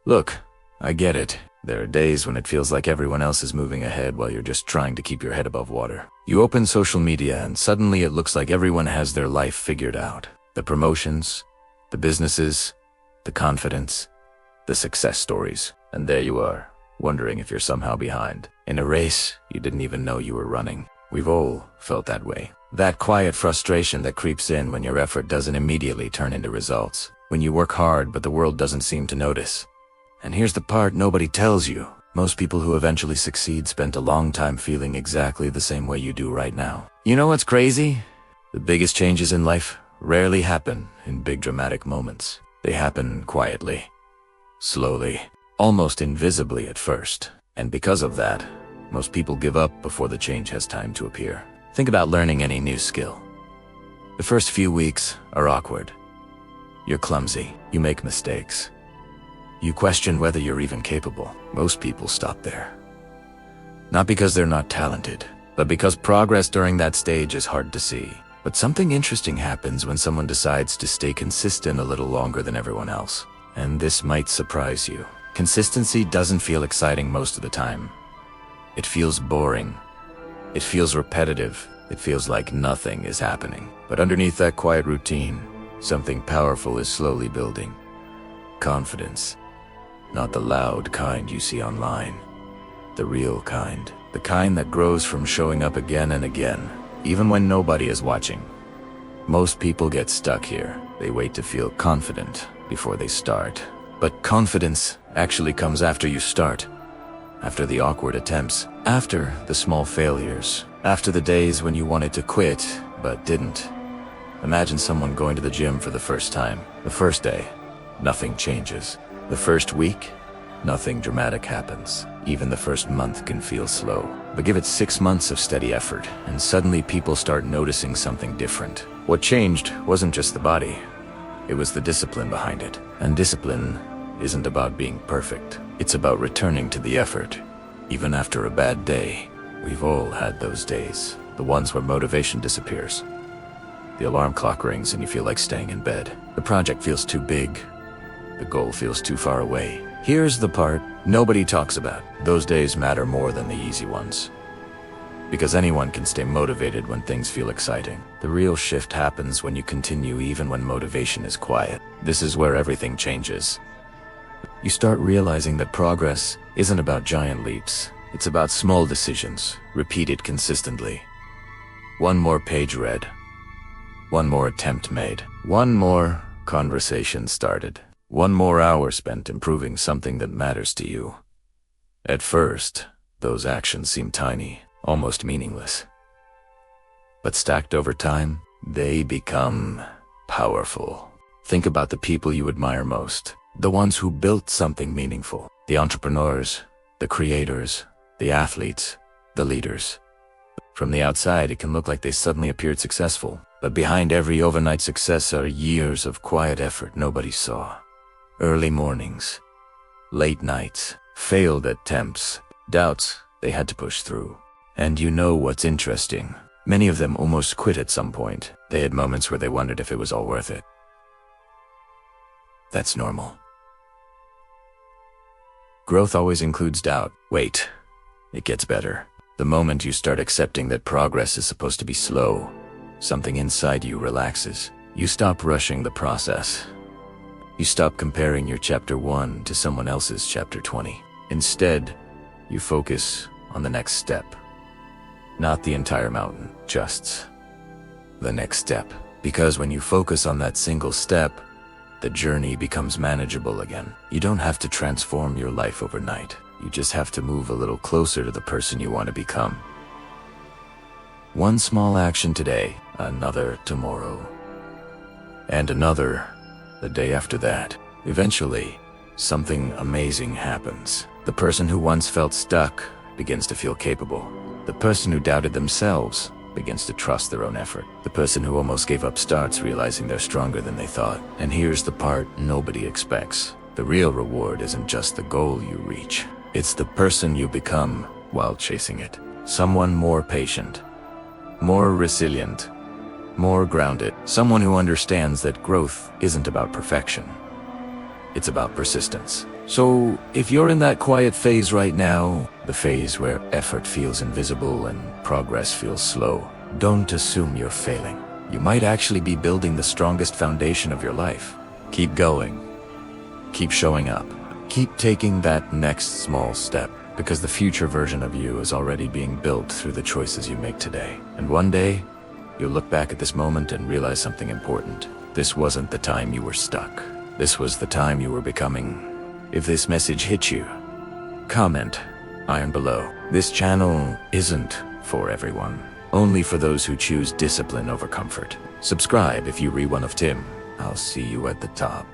Look, I get it. There are days when it feels like everyone else is moving ahead while you're just trying to keep your head above water. You open social media and suddenly it looks like everyone has their life figured out. The promotions, the businesses, the confidence, the success stories. And there you are, wondering if you're somehow behind. In a race you didn't even know you were running. We've all felt that way. That quiet frustration that creeps in when your effort doesn't immediately turn into results. When you work hard but the world doesn't seem to notice. And here's the part nobody tells you. Most people who eventually succeed spent a long time feeling exactly the same way you do right now. You know what's crazy? The biggest changes in life rarely happen in big dramatic moments. They happen quietly, slowly, almost invisibly at first. And because of that, most people give up before the change has time to appear. Think about learning any new skill. The first few weeks are awkward. You're clumsy, you make mistakes. You question whether you're even capable. Most people stop there. Not because they're not talented, but because progress during that stage is hard to see. But something interesting happens when someone decides to stay consistent a little longer than everyone else. And this might surprise you. Consistency doesn't feel exciting most of the time. It feels boring. It feels repetitive. It feels like nothing is happening. But underneath that quiet routine, something powerful is slowly building. Confidence. Not the loud kind you see online. The real kind. The kind that grows from showing up again and again, even when nobody is watching. Most people get stuck here. They wait to feel confident before they start. But confidence actually comes after you start. After the awkward attempts. After the small failures. After the days when you wanted to quit, but didn't. Imagine someone going to the gym for the first time. The first day, nothing changes. The first week, nothing dramatic happens. Even the first month can feel slow. But give it 6 months of steady effort, and suddenly people start noticing something different. What changed wasn't just the body. It was the discipline behind it. And discipline isn't about being perfect. It's about returning to the effort. Even after a bad day, we've all had those days. The ones where motivation disappears. The alarm clock rings and you feel like staying in bed. The project feels too big. The goal feels too far away. Here's the part nobody talks about. Those days matter more than the easy ones. Because anyone can stay motivated when things feel exciting. The real shift happens when you continue even when motivation is quiet. This is where everything changes. You start realizing that progress isn't about giant leaps. It's about small decisions, repeated consistently. One more page read. One more attempt made. One more conversation started. One more hour spent improving something that matters to you. At first, those actions seem tiny, almost meaningless. But stacked over time, they become powerful. Think about the people you admire most. The ones who built something meaningful. The entrepreneurs, the creators, the athletes, the leaders. From the outside, it can look like they suddenly appeared successful. But behind every overnight success are years of quiet effort nobody saw. Early mornings, late nights, failed attempts, doubts they had to push through. And you know what's interesting? Many of them almost quit at some point. They had moments where they wondered if it was all worth it. That's normal. Growth always includes doubt. Wait, it gets better. The moment you start accepting that progress is supposed to be slow, something inside you relaxes. You stop rushing the process. You stop comparing your chapter 1 to someone else's chapter 20. Instead, you focus on the next step. Not the entire mountain, just the next step. Because when you focus on that single step, the journey becomes manageable again. You don't have to transform your life overnight. You just have to move a little closer to the person you want to become. One small action today, another tomorrow, and another the day after that. Eventually, something amazing happens. The person who once felt stuck begins to feel capable. The person who doubted themselves begins to trust their own effort. The person who almost gave up starts realizing they're stronger than they thought. And here's the part nobody expects. The real reward isn't just the goal you reach. It's the person you become while chasing it. Someone more patient, more resilient, more grounded. Someone who understands that growth isn't about perfection. It's about persistence. So, if you're in that quiet phase right now, the phase where effort feels invisible and progress feels slow, don't assume you're failing. You might actually be building the strongest foundation of your life. Keep going. Keep showing up. Keep taking that next small step, because the future version of you is already being built through the choices you make today. And one day, you'll look back at this moment and realize something important. This wasn't the time you were stuck. This was the time you were becoming. If this message hit you, comment iron below. This channel isn't for everyone, only for those who choose discipline over comfort. Subscribe if you re one of Tim. I'll see you at the top.